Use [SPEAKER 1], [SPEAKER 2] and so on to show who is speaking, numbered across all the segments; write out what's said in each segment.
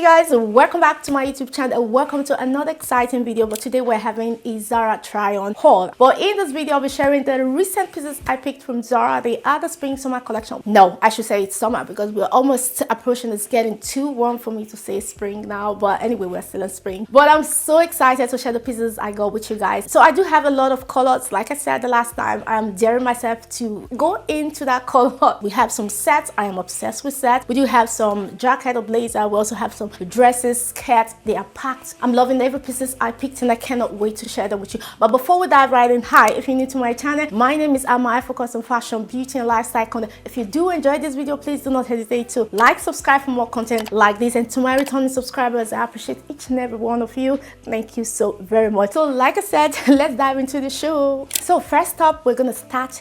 [SPEAKER 1] Hey guys, welcome back to my YouTube channel and welcome to another exciting video. But today we're having a ZARA try on haul. But in this video I'll be sharing the recent pieces I picked from ZARA. They are the spring summer collection. No, I should say it's summer because we're almost approaching. It's getting too warm for me to say spring now, but anyway, we're still in spring. But I'm so excited to share the pieces I got with you guys. So I do have a lot of colors. Like I said the last time, I'm daring myself to go into that color. We have some sets. I am obsessed with sets. We do have some jacket or blazer. We also have some dresses, skirts. They are packed. I'm loving every pieces I picked and I cannot wait to share them with you. But before we dive right in, hi, if you're new to my channel, my name is Amma. I focus on fashion, beauty and lifestyle content. If you do enjoy this video, please do not hesitate to like, subscribe for more content like this. And to my returning subscribers, I appreciate each and every one of you. Thank you so very much. So like I said, let's dive into the show. So first up, we're gonna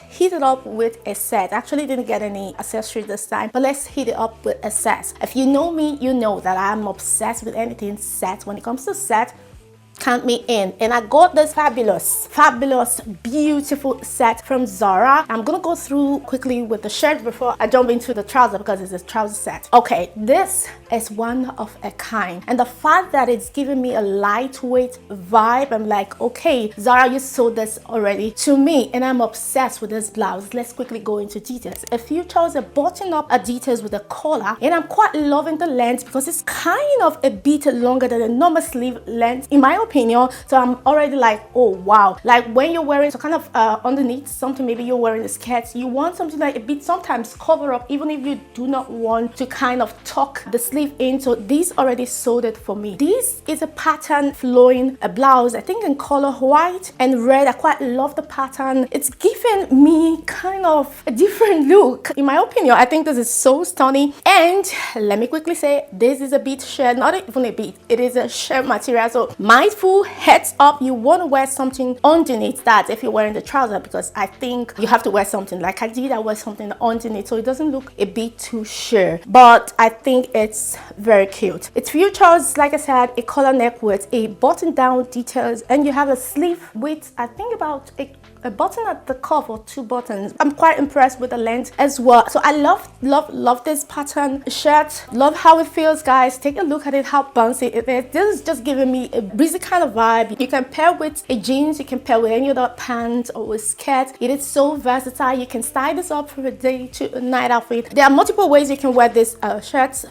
[SPEAKER 1] heat it up with a set. I actually didn't get any accessories this time, but let's heat it up with a set. If you know me, you know that I'm obsessed with anything set. When it comes to set, count me in. And I got this fabulous beautiful set from ZARA. I'm gonna go through quickly with the shirt before I jump into the trouser because it's a trouser set. Okay, this is one of a kind, and the fact that it's giving me a lightweight vibe, I'm like, okay, ZARA, you sold this already to me, and I'm obsessed with this blouse. Let's quickly go into details. A few chose a button up details with a collar, and I'm quite loving the length because it's kind of a bit longer than a normal sleeve length in my opinion. So I'm already like, oh wow, like when you're wearing so kind of underneath something, maybe you're wearing a skirt, you want something like a bit sometimes cover up even if you do not want to kind of tuck the sleeve in. So these already sold it for me. This is a pattern flowing a blouse, I think in color white and red. I quite love the pattern. It's giving me kind of a different look in my opinion. I think this is so stunning. And let me quickly say, this is a bead sheer, not even a bead, it is a sheer material. So mindful, heads up, you want to wear something underneath that if you're wearing the trouser, because I think you have to wear something like I did. I wear something underneath so it doesn't look a bit too sheer, but I think it's very cute. It's features, like I said, a collar neck with a button down details, and you have a sleeve with I think about a button at the cuff or two buttons. I'm quite impressed with the length as well. So I love this pattern shirt. Love how it feels, guys. Take a look at it, how bouncy it is. This is just giving me a breezy kind of vibe. You can pair with a jeans, you can pair with any other pants or a skirt. It is so versatile. You can style this up for a day to night outfit. There are multiple ways you can wear this shirt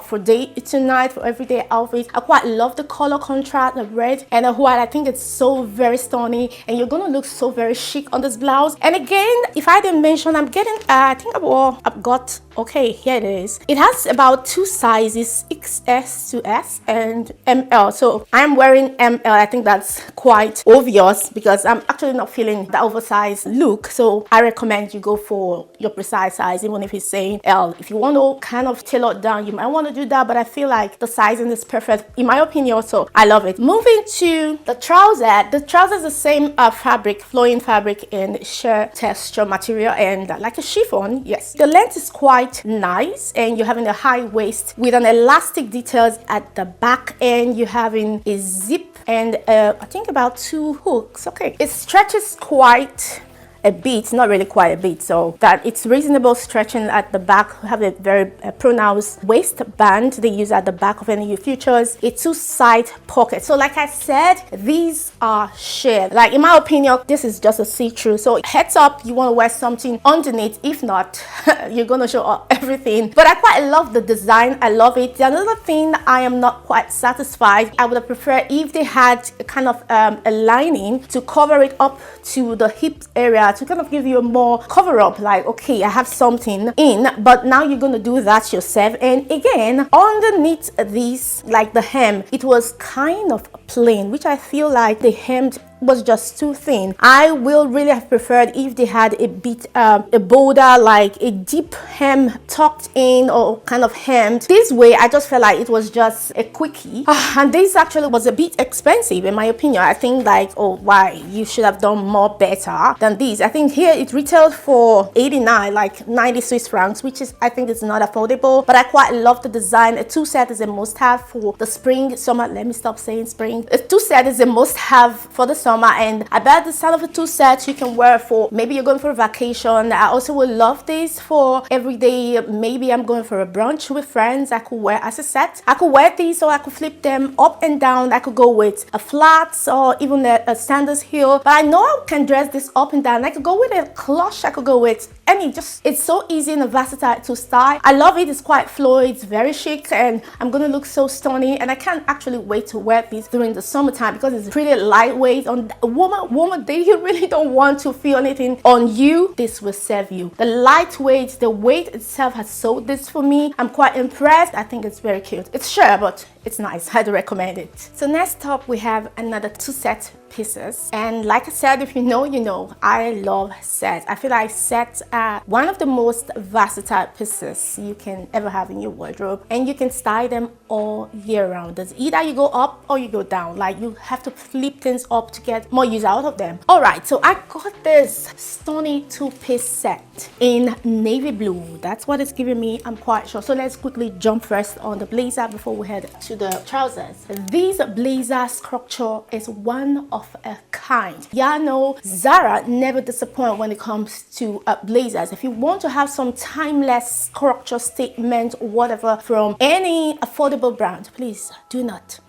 [SPEAKER 1] for day to night, for everyday outfit. I quite love the color contrast, the red and the white. I think it's so very stunning, and you're gonna look so very chic on this blouse. And again, if I didn't mention, I'm getting I think I've got, okay, here it is. It has about two sizes, XS to S and ML. So I'm wearing ML. I think that's quite obvious because I'm actually not feeling the oversized look. So I recommend you go for your precise size, even if it's saying L. If you want to kind of tailor it down, you might want to do that, but I feel like the sizing is perfect in my opinion. So I love it. Moving to the trouser. The trouser is the same fabric, flowing fabric in sheer texture material and like a chiffon. Yes, the length is quite nice, and you're having a high waist with an elastic details at the back, and you're having a zip and I think about two hooks. Okay, it stretches quite a bit, not really quite a bit, so that it's reasonable stretching at the back. We have a very pronounced waistband they use at the back of any features. It's two side pockets. So like I said, these are sheer. Like in my opinion, this is just a see-through. So heads up, you want to wear something underneath. If not, you're gonna show up everything. But I quite love the design. I love it. Another thing, I am not quite satisfied. I would have preferred if they had a kind of a lining to cover it up to the hip area, to kind of give you a more cover up, like, okay, I have something in, but now you're gonna do that yourself. And again, underneath this, like the hem, it was kind of plain, which I feel like the hem was just too thin. I will really have preferred if they had a bit a border, like a deep hem tucked in or kind of hemmed. This way I just felt like it was just a quickie, and this actually was a bit expensive in my opinion. I think like, oh, why you should have done more better than this. I think here it retailed for 89, like 90 Swiss francs, which is, I think it's not affordable, but I quite love the design. A two set is a must have for the spring summer. Let me stop saying spring. A two set is a must have for the summer summer, and I bet the style of a two sets you can wear for maybe you're going for a vacation. I also would love this for every day. Maybe I'm going for a brunch with friends. I could wear as a set. I could wear these so I could flip them up and down. I could go with a flats or even a sandals heel, but I know I can dress this up and down. I could go with a clutch. I could go with any, just it's so easy and versatile to style. I love it. It's quite flowy, it's very chic, and I'm gonna look so stunning, and I can't actually wait to wear this during the summertime because it's pretty lightweight. On a warmer day, you really don't want to feel anything on you. This will serve you. The lightweight, the weight itself has sold this for me. I'm quite impressed. I think it's very cute. It's sheer, but it's nice. I'd recommend it. So next up, we have another two set pieces, and like I said, if you know, you know, I love sets. I feel like sets are one of the most versatile pieces you can ever have in your wardrobe, and you can style them all year round. It's either you go up or you go down. Like, you have to flip things up to get more use out of them. All right, so I got this stunning two-piece set in navy blue. That's what it's giving me, I'm quite sure. So let's quickly jump first on the blazer before we head to the trousers. This blazer structure is one of a kind. Y'all know Zara never disappoint when it comes to blazers. If you want to have some timeless structure statement or whatever from any affordable brand, please do not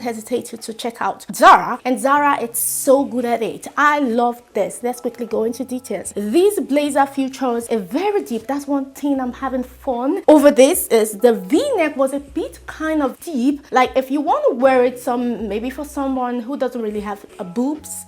[SPEAKER 1] hesitate to check out Zara. And Zara, it's so good at it. I love this. Let's quickly go into details. These blazer features are very deep. That's one thing I'm having fun over. This is the v-neck was a bit kind of deep. Like, if you want to wear it maybe for someone who doesn't really have boobs,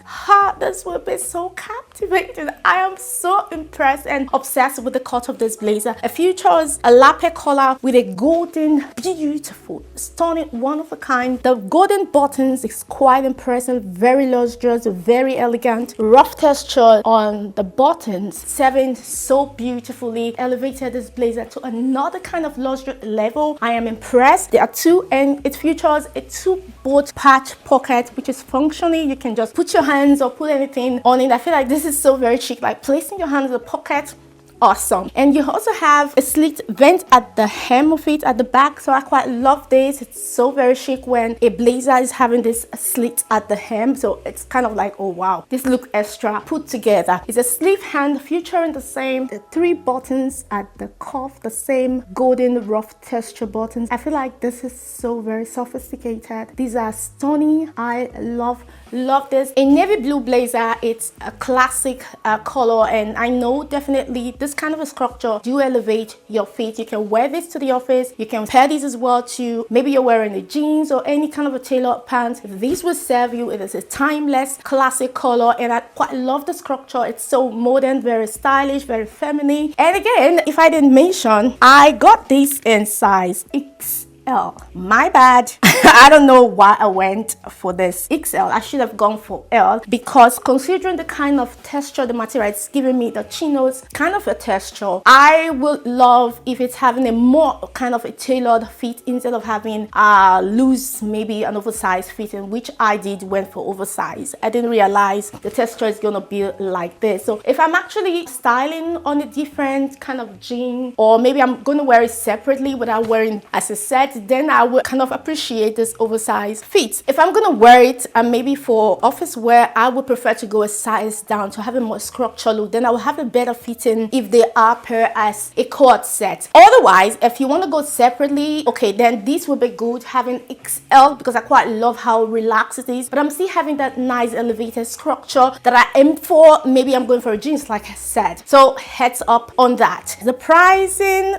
[SPEAKER 1] this will be so captivating. I am so impressed and obsessed with the cut of this blazer. It features a lapel collar with a golden, beautiful, stunning, one of a kind. The golden buttons is quite impressive, very luxurious, very elegant. Rough texture on the buttons, serving so beautifully, elevated this blazer to another kind of luxury level. I am impressed. There are two, and it features a two-bolt patch pocket, which is functional. You can just put your hands or put anything on it. I feel like this is so very chic, like placing your hand in the pocket. Awesome. And you also have a slit vent at the hem of it at the back, so I quite love this. It's so very chic when a blazer is having this slit at the hem, so it's kind of like, oh wow, this look extra put together. It's a sleeve hand featuring the same three buttons at the cuff, the same golden rough texture buttons. I feel like this is so very sophisticated. These are stunning. I love this. A navy blue blazer, it's a classic color, and I know definitely this kind of a structure do elevate your fit. You can wear this to the office. You can pair these as well to maybe you're wearing a jeans or any kind of a tailored pants. This will serve you. It is a timeless classic color, and I quite love the structure. It's so modern, very stylish, very feminine. And again, if I didn't mention, I got this in size XL. My bad. I don't know why I went for this XL. I should have gone for L, because considering the kind of texture the material it's giving me, the chinos kind of a texture, I would love if it's having a more kind of a tailored fit instead of having loose, maybe an oversized fitting, which I did went for oversized. I didn't realize the texture is gonna be like this. So if I'm actually styling on a different kind of jean, or maybe I'm gonna wear it separately without wearing as a set, then I would kind of appreciate this oversized fit. If I'm gonna wear it maybe for office wear, I would prefer to go a size down to have a more structural look. Then I will have a better fitting if they are paired as a cord set. Otherwise, if you want to go separately, okay, then this will be good having XL, because I quite love how relaxed it is, but I'm still having that nice elevated structure that I aim for. Maybe I'm going for a jeans, like I said. So heads up on that. The pricing,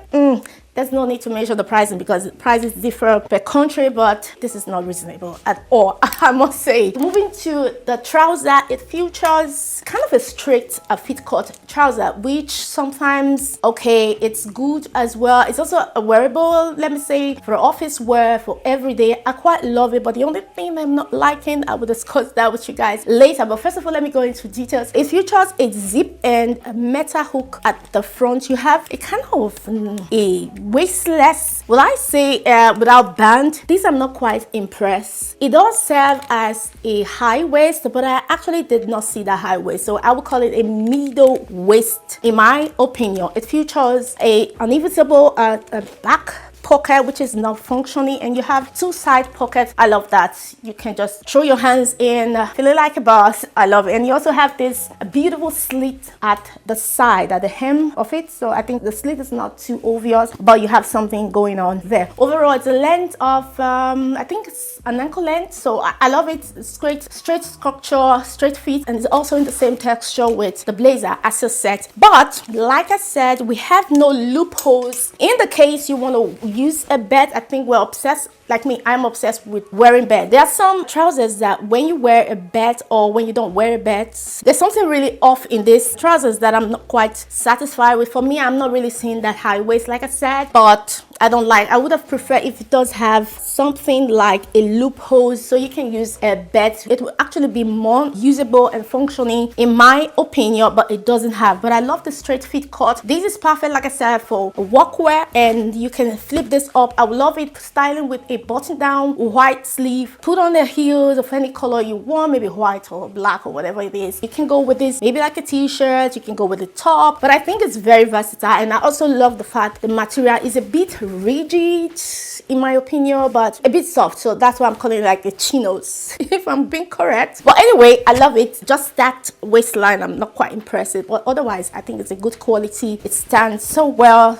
[SPEAKER 1] there's no need to measure the pricing because prices differ per country, but this is not reasonable at all, I must say. Moving to the trouser, it features kind of a straight fit cut trouser, which sometimes, okay, it's good as well. It's also a wearable, let me say, for office wear, for everyday. I quite love it, but the only thing I'm not liking, I will discuss that with you guys later. But first of all, let me go into details. It features a zip and a metal hook at the front. You have a kind of a waistless, will I say, without band. These I'm not quite impressed. It does serve as a high waist, but I actually did not see that high waist, so I would call it a middle waist in my opinion. It features an invisible back pocket which is not functioning, and you have two side pockets. I love that. You can just throw your hands in, feeling like a boss. I love it. And you also have this beautiful slit at the side, at the hem of it. So I think the slit is not too obvious, but you have something going on there. Overall, it's a length of I think it's an ankle length, so I love it. It's great, straight structure, straight fit, and it's also in the same texture with the blazer as a set. But like I said, we have no loopholes. In the case you want to use a belt, I think we're obsessed. Like me, I'm obsessed with wearing belt. There are some trousers that when you wear a belt or when you don't wear a belt, there's something really off in these trousers that I'm not quite satisfied with. For me, I'm not really seeing that high waist, like I said, but I don't like. I would have preferred if it does have something like a loophole so you can use a belt. It will actually be more usable and functioning in my opinion, but it doesn't have. But I love the straight fit cut. This is perfect, like I said, for workwear, and you can flip this up. I would love it styling with a button down white sleeve. Put on the heels of any color you want, maybe white or black or whatever it is. You can go with this maybe like a t-shirt. You can go with the top, but I think it's very versatile. And I also love the fact the material is a bit rigid in my opinion, but a bit soft, so that's why I'm calling it like the chinos if I'm being correct. But anyway, I love it. Just that waistline I'm not quite impressed with, but otherwise I think it's a good quality. It stands so well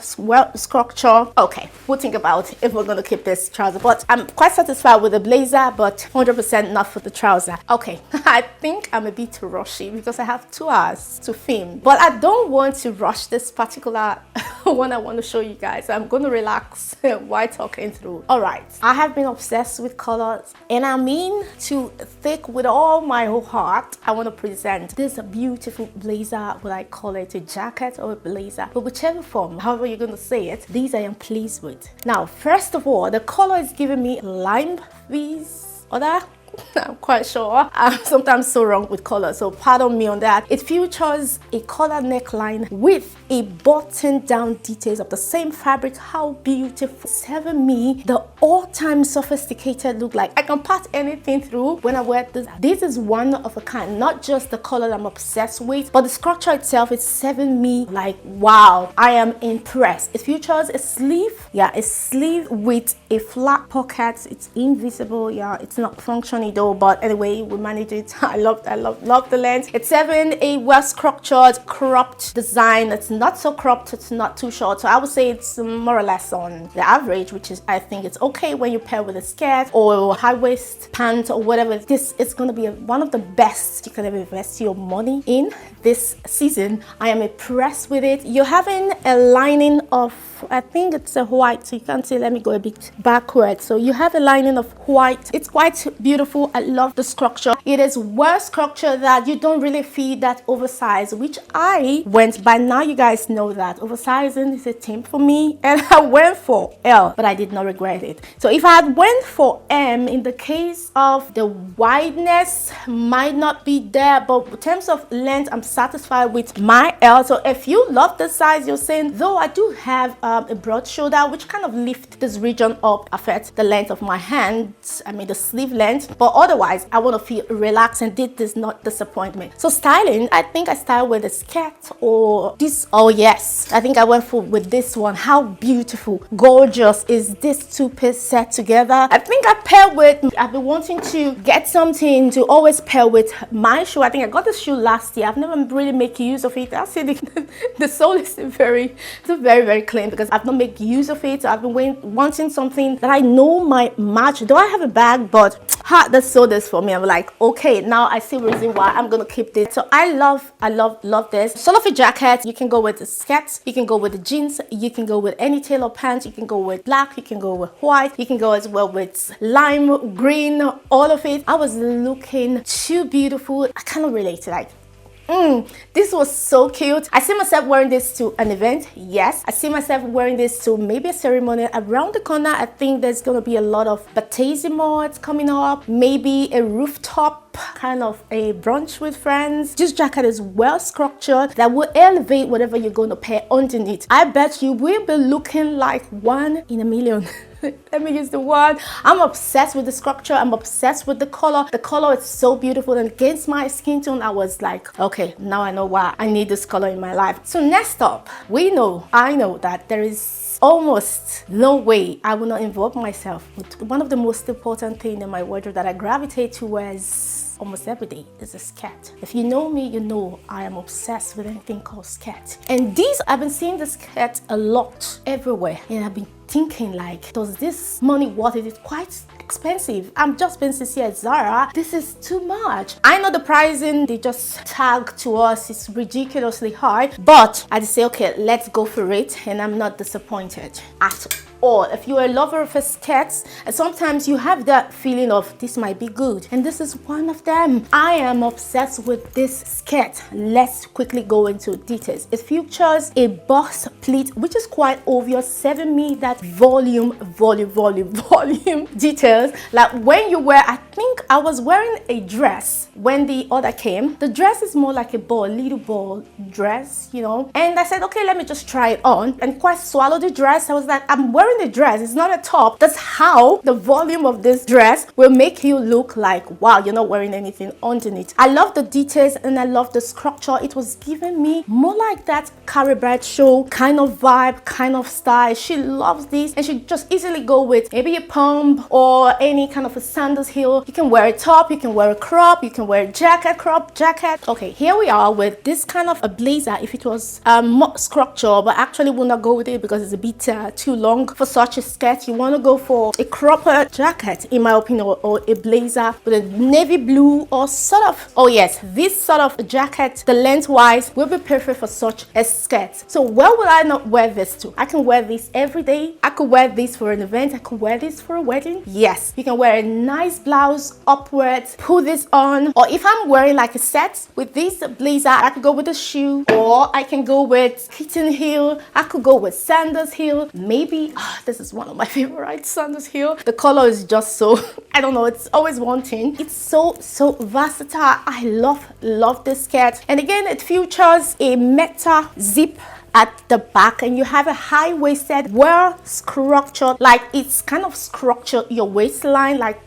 [SPEAKER 1] structured. Okay, we'll think about if we're gonna keep this trouser, but I'm quite satisfied with the blazer, but 100% not for the trouser. Okay, I think I'm a bit rushy because I have 2 hours to film, but I don't want to rush this particular one I want to show you guys. I'm going to relax while talking through. All right, I have been obsessed with colors, and I mean to think with all my whole heart. I want to present this beautiful blazer. Would I call it a jacket or a blazer? But whichever form, however you're going to say it, these I am pleased with. Now, first of all, the color is giving me lime fizz or that. I'm quite sure. I'm sometimes so wrong with color, so pardon me on that. It features a collar neckline with a button down details of the same fabric. How beautiful. It's having me the all-time sophisticated look. Like I can pass anything through when I wear this. This is one of a kind, not just the color I'm obsessed with, but the structure itself is serving me like wow, I am impressed. It features a sleeve, yeah, a sleeve with a flat pocket. It's invisible, yeah, it's not functional though, but anyway, we manage it. I love the length. It's having a well structured cropped design. It's not so cropped, it's not too short, so I would say it's more or less on the average, which is I think it's okay when you pair with a skirt or high waist pants or whatever. This is going to be one of the best you can ever invest your money in this season. I am impressed with it. You're having a lining of, I think it's a white, so you can't see. Let me go a bit backward. So you have a lining of white. It's quite beautiful. I love the structure. It is well structured that you don't really feel that oversized, which I went by. Now you guys know that oversizing is a thing for me, and I went for L, but I did not regret it. So if I had went for M, in the case of the wideness might not be there, but in terms of length, I'm satisfied with my L. So if you love the size you're saying, though I do have a broad shoulder, which kind of lift this region up, affect the length of my hands, I mean the sleeve length, but otherwise I want to feel relaxed, and this does not disappoint me. So styling, I think I styled with a skirt or this. Oh yes, I think I went for with this one. How beautiful, gorgeous is this two-piece set together. I think I paired with, I've been wanting to get something to always pair with my shoe. I think I got this shoe last year. I've never really made use of it. I see the sole is very clean because I've not made use of it. So I've been wanting something that I know might match. Though I have a bag, but that sold this for me. I'm like, okay, now I see the reason why I'm gonna keep this. So I love this. Sort of a jacket. You can go with the skirts, you can go with the jeans, you can go with any tailor pants, you can go with black, you can go with white, you can go as well with lime green, all of it. I was looking too beautiful. I cannot relate to like this was so cute. I see myself wearing this to an event. Yes, I see myself wearing this to maybe a ceremony around the corner. I think there's gonna be a lot of baptismals coming up, maybe a rooftop kind of a brunch with friends. This jacket is well structured that will elevate whatever you're going to pair underneath. I bet you will be looking like one in a million. Let me use the word. I'm obsessed with the structure. I'm obsessed with the color. The color is so beautiful, and against my skin tone, I was like, okay, now I know why I need this color in my life. So next up, I know that there is almost no way I will not involve myself with one of the most important things in my wardrobe that I gravitate towards almost every day is a skirt. If you know me, you know I am obsessed with anything called skirt. And I've been seeing the skirt a lot everywhere, and I've been thinking like, does this money worth it? It's quite expensive. I'm just being sincere at Zara. This is too much. I know the pricing they just tag to us is ridiculously high, but I just say, okay, let's go for it, and I'm not disappointed at all. If you're a lover of skirts, and sometimes you have that feeling of this might be good, and this is one of them. I am obsessed with this skirt. Let's quickly go into details. It features a box pleat, which is quite obvious, serving me that volume details. Like when you wear, I think I was wearing a dress when the order came. The dress is more like a little ball dress, you know, and I said, okay, let me just try it on, and quite swallow the dress. I was like, I'm wearing the dress, it's not a top. That's how the volume of this dress will make you look like, wow, you're not wearing anything underneath. I love the details and I love the structure. It was giving me more like that Carrie Bradshaw kind of vibe, kind of style. She loves this, and she just easily go with maybe a pump or any kind of a sandals heel. You can wear a top, you can wear a crop, you can wear a jacket, crop jacket. Okay, here we are with this kind of a blazer. If it was more structure, but actually will not go with it because it's a bit too long for such a skirt. You want to go for a cropper jacket, in my opinion, or a blazer with a navy blue, or sort of, oh yes, this sort of jacket, the lengthwise will be perfect for such a skirt. So where would I not wear this to? I can wear this every day. I could wear this for an event. I could wear this for a wedding. Yes, you can wear a nice blouse upwards, put this on, or if I'm wearing like a set with this blazer, I could go with a shoe, or I can go with kitten heel. I could go with sandals heel. Maybe this is one of my favorite sandals heel. The color is just so, I don't know, it's always one thing. It's so versatile. I love this skirt. And again, it features a meta zip at the back, and you have a high-waisted, well structured, like it's kind of structured your waistline, like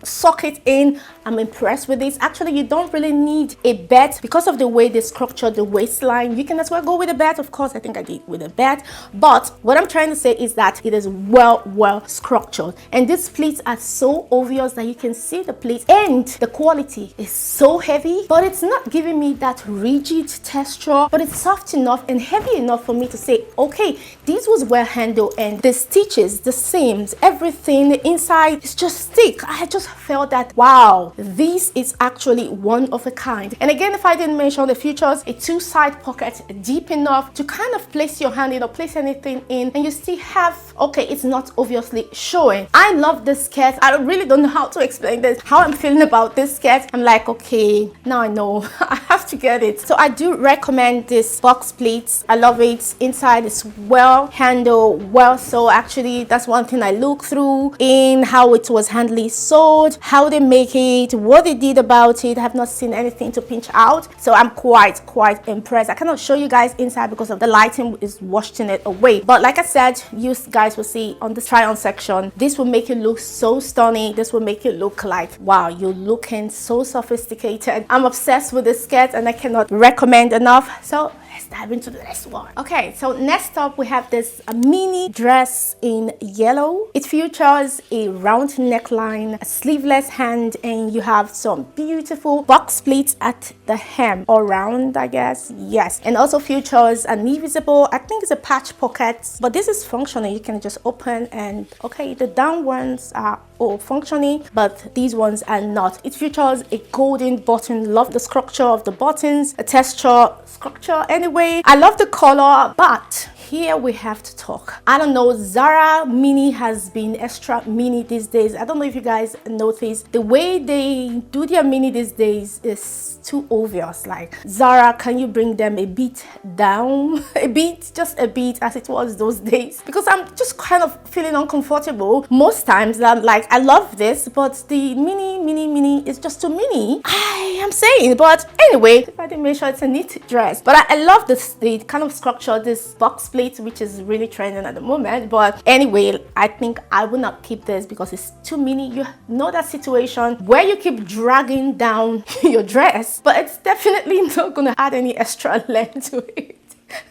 [SPEAKER 1] sock it in. I'm impressed with this. Actually, you don't really need a belt because of the way they structure the waistline. You can as well go with a belt. Of course, I think I did with a belt, but what I'm trying to say is that it is well structured, and these pleats are so obvious that you can see the pleats, and the quality is so heavy, but it's not giving me that rigid texture, but it's soft enough and heavy enough for me to say, okay, this was well handled, and the stitches, the seams, everything, the inside is just thick. I just felt that, wow, this is actually one of a kind. And again, if I didn't mention, the features a two-side pocket deep enough to kind of place your hand in or place anything in, and you still have, okay, it's not obviously showing. I love this skirt. I really don't know how to explain this, how I'm feeling about this skirt. I'm like, okay, now I know I have to get it. So I do recommend this box pleats. I love it. Inside is well handled, well, so actually that's one thing I look through in how it was handily sold, how they make it, what they did about it. I have not seen anything to pinch out, so I'm quite impressed. I cannot show you guys inside because of the lighting is washing it away, but like I said, you guys will see on the try on section, this will make you look so stunning. This will make you look like, wow, you're looking so sophisticated. I'm obsessed with this skirt and I cannot recommend enough. So let's dive into the next one. Okay, so next up we have this mini dress in yellow. It features a round neckline, a sleeveless hand, and you have some beautiful box pleats at the hem, or round, I guess. Yes, and also features an invisible, I think it's a patch pocket, but this is functional. You can just open, and okay, the down ones are all functioning, but these ones are not. It features a golden button. Love the structure of the buttons, a texture structure. Anyway, I love the color, but here we have to talk. I don't know, Zara mini has been extra mini these days. I don't know if you guys notice the way they do their mini these days is too obvious. Like, Zara, can you bring them a bit down, a bit, just a bit, as it was those days? Because I'm just kind of feeling uncomfortable most times. I'm like, I love this, but the mini is just too mini, I am saying. But anyway, if I didn't make sure, it's a neat dress, but I love this, the kind of structure, this box plate, which is really trending at the moment. But anyway, I think I will not keep this because it's too mini. You know that situation where you keep dragging down your dress, but it's definitely not gonna add any extra length to it.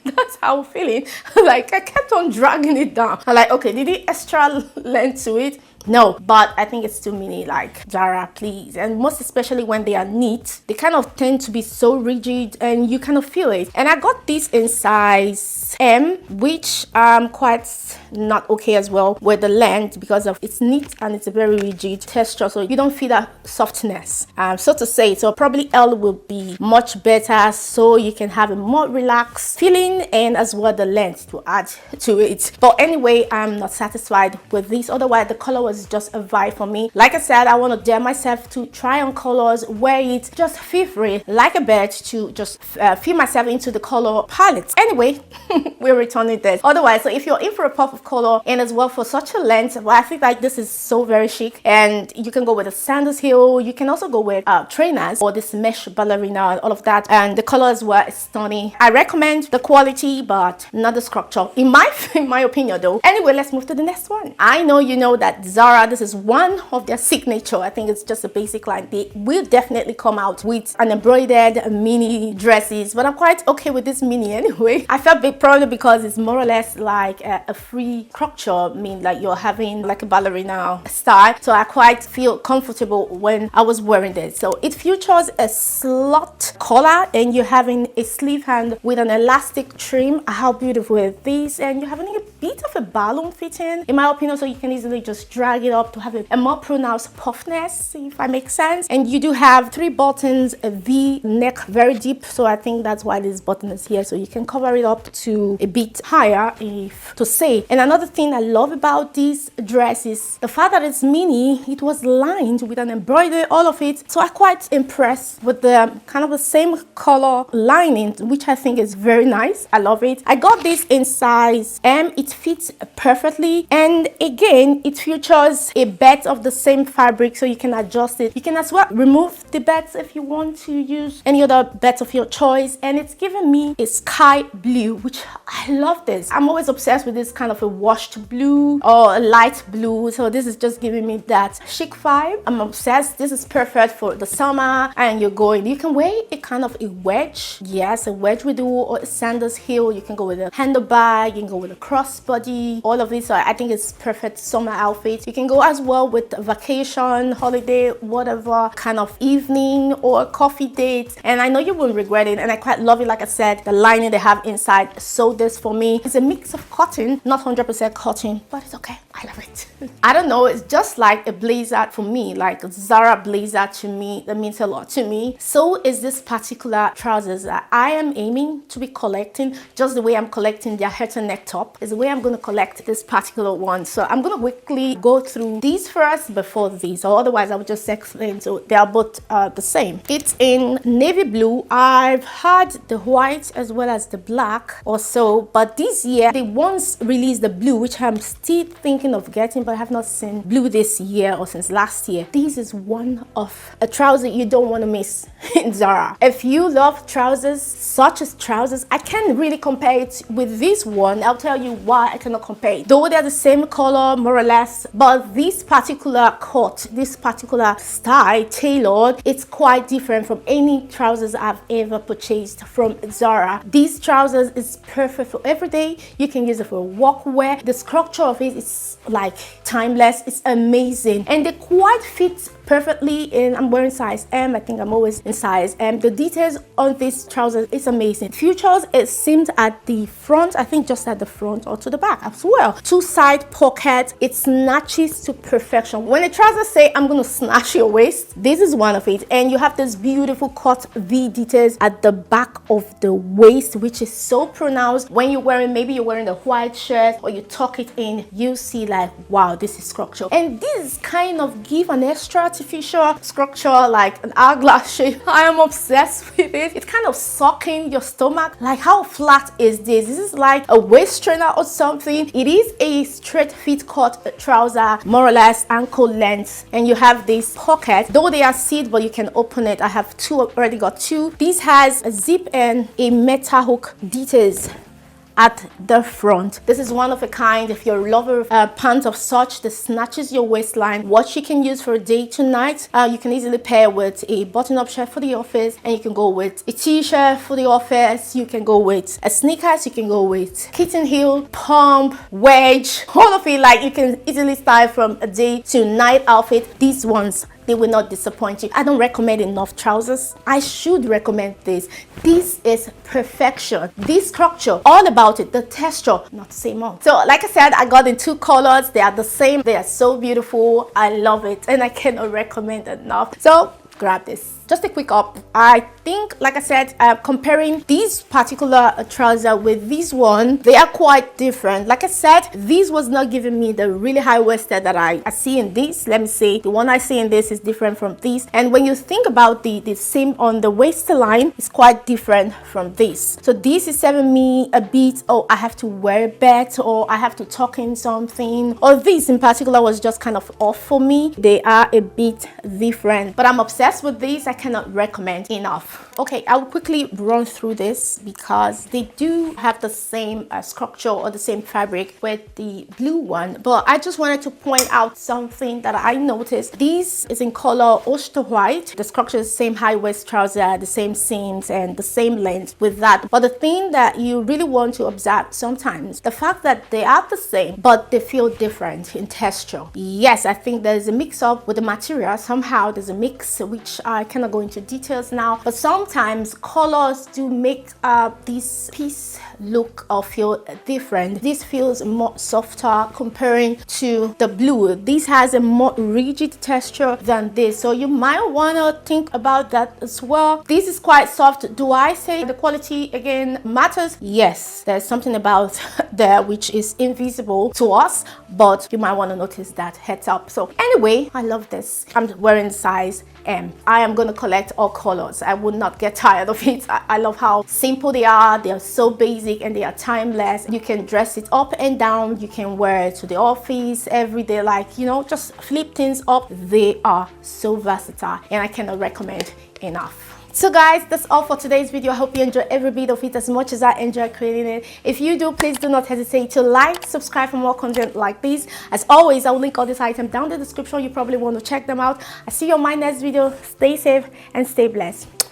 [SPEAKER 1] That's how I'm feeling. Like, I kept on dragging it down. I'm like, okay, did it extra length to it? No, but I think it's too many. Like, Zara, please. And most especially when they are neat, they kind of tend to be so rigid and you kind of feel it. And I got this in size M, which I'm quite not okay as well with the length because of it's neat and it's a very rigid texture, so you don't feel that softness, so to say. So probably L will be much better, so you can have a more relaxed feeling and as well the length to add to it. But anyway, I'm not satisfied with this. Otherwise, the color was just a vibe for me. Like I said, I want to dare myself to try on colors, wear it, just feel free like a bird to just feel myself into the color palette. Anyway, we're returning this. Otherwise, so if you're in for a pop of color and as well for such a length, well, I think like this is so very chic, and you can go with a sandals heel. You can also go with trainers or this mesh ballerina and all of that, and the color as well is stunning. I recommend the quality but not the structure in my opinion though. Anyway, let's move to the next one. I know you know that Zara, this is one of their signature. I think it's just a basic line. They will definitely come out with an embroidered mini dresses, but I'm quite okay with this mini anyway. I felt big probably because it's more or less like a free structure, like you're having like a ballerina style, so I quite feel comfortable when I was wearing this. So it features a slot collar and you're having a sleeve hand with an elastic trim. How beautiful is this? And you're having a bit of a balloon fitting in my opinion, so you can easily just drag it up to have a more pronounced puffiness, if I make sense. And you do have 3 buttons, a V neck, very deep, so I think that's why this button is here, so you can cover it up to a bit higher, if to say. And another thing I love about this dress is the fact that it's mini. It was lined with an embroidery, all of it, so I'm quite impressed with the kind of the same color lining, which I think is very nice. I love it. I got this in size M. It fits perfectly, and again it features a bed of the same fabric, so you can adjust it. You can as well remove the beds if you want to use any other beds of your choice, and it's giving me a sky blue, which I love this. I'm always obsessed with this kind of a washed blue or a light blue, so this is just giving me that chic vibe. I'm obsessed. This is perfect for the summer, and you can wear a kind of a wedge. Yes, a wedge will do, or a sandals heel. You can go with a handlebar, you can go with a crossbody, all of this. So I think it's perfect summer outfit. You can go as well with a vacation, holiday, whatever kind of evening or coffee date, and I know you won't regret it. And I quite love it. Like I said, the lining they have inside, so this for me is a mix of cotton, not 100% cotton, but it's okay. I love it. I don't know, it's just like a blazer for me. Like Zara blazer to me, that means a lot to me. So is this particular trousers that I am aiming to be collecting, just the way I'm collecting their turtleneck top is the way I'm going to collect this particular one. So I'm going to quickly go through these first before these, or otherwise I would just explain. So they are both the same. It's in navy blue. I've had the white as well as the black or so, but this year they once released the blue, which I'm still thinking of getting, but I have not seen blue this year or since last year. This is one of a trouser you don't want to miss in Zara. If you love trousers, such as trousers, I can't really compare it with this one. I'll tell you why I cannot compare it. Though they're the same color more or less, but this particular cut, this particular style tailored, it's quite different from any trousers I've ever purchased from Zara. These trousers is perfect for every day. You can use it for work wear. The structure of it is like timeless. It's amazing, and they quite fit perfectly in. I'm wearing size M. I think I'm always in size M. The details on this trouser is amazing. Features, it seems at the front, I think just at the front or to the back as well. 2 side pockets. It snatches to perfection. When the trousers say I'm gonna snatch your waist, this is one of it. And you have this beautiful cut V details at the back of the waist, which is so pronounced. When you're wearing, maybe you're wearing a white shirt or you tuck it in, you see like, wow, this is structure. And this kind of give an extra artificial structure, like an hourglass shape. I am obsessed with it. It's kind of sucking your stomach. Like, how flat is this? This is like a waist trainer or something. It is a straight fit cut trouser, more or less ankle length, and you have this pocket, though they are sealed, but you can open it. I have 2, already got 2. This has a zip and a metal hook details at the front. This is one of a kind. If you're a lover of pants of such that snatches your waistline, what you can use for a day to night, you can easily pair with a button-up shirt for the office, and you can go with a t-shirt for the office, you can go with a sneakers, you can go with kitten heel, pump, wedge, all of it. Like, you can easily style from a day to night outfit. These ones, they will not disappoint you. I don't recommend enough trousers. I should recommend this. This is perfection. This structure, all about it. The texture, not the same one. So like I said, I got in 2 colors. They are the same. They are so beautiful. I love it, and I cannot recommend enough. So grab this. Just a quick up. I think, like I said, comparing these particular trouser with this one, they are quite different. Like I said, this was not giving me the really high waisted that I see in this. Let me say, the one I see in this is different from this. And when you think about the seam on the waistline, it's quite different from this. So this is telling me a bit, oh, I have to wear better, or I have to tuck in something, or this in particular was just kind of off for me. They are a bit different, but I'm obsessed with this. I cannot recommend enough. Okay, I'll quickly run through this because they do have the same structure or the same fabric with the blue one, but I just wanted to point out something that I noticed. This is in color oyster white. The structure is the same high waist trouser, the same seams and the same length with that. But the thing that you really want to observe sometimes, the fact that they are the same but they feel different in texture. Yes, I think there's a mix up with the material. Somehow there's a mix, which I cannot go into details now, but sometimes colors do make this piece look or feel different. This feels more softer comparing to the blue. This has a more rigid texture than this, so you might want to think about that as well. This is quite soft. Do I say the quality again matters? Yes, there's something about there which is invisible to us, but you might want to notice that. Heads up. So anyway, I love this. I'm wearing size M. I am going to collect all colors. I would not get tired of it. I love how simple they are. They are so basic and they are timeless. You can dress it up and down. You can wear it to the office every day, like, you know, just flip things up. They are so versatile and I cannot recommend enough. So guys, that's all for today's video. I hope you enjoy every bit of it as much as I enjoy creating it. If you do, please do not hesitate to like, subscribe for more content like this. As always, I will link all this item down in the description. You probably want to check them out. I see you on my next video. Stay safe and stay blessed.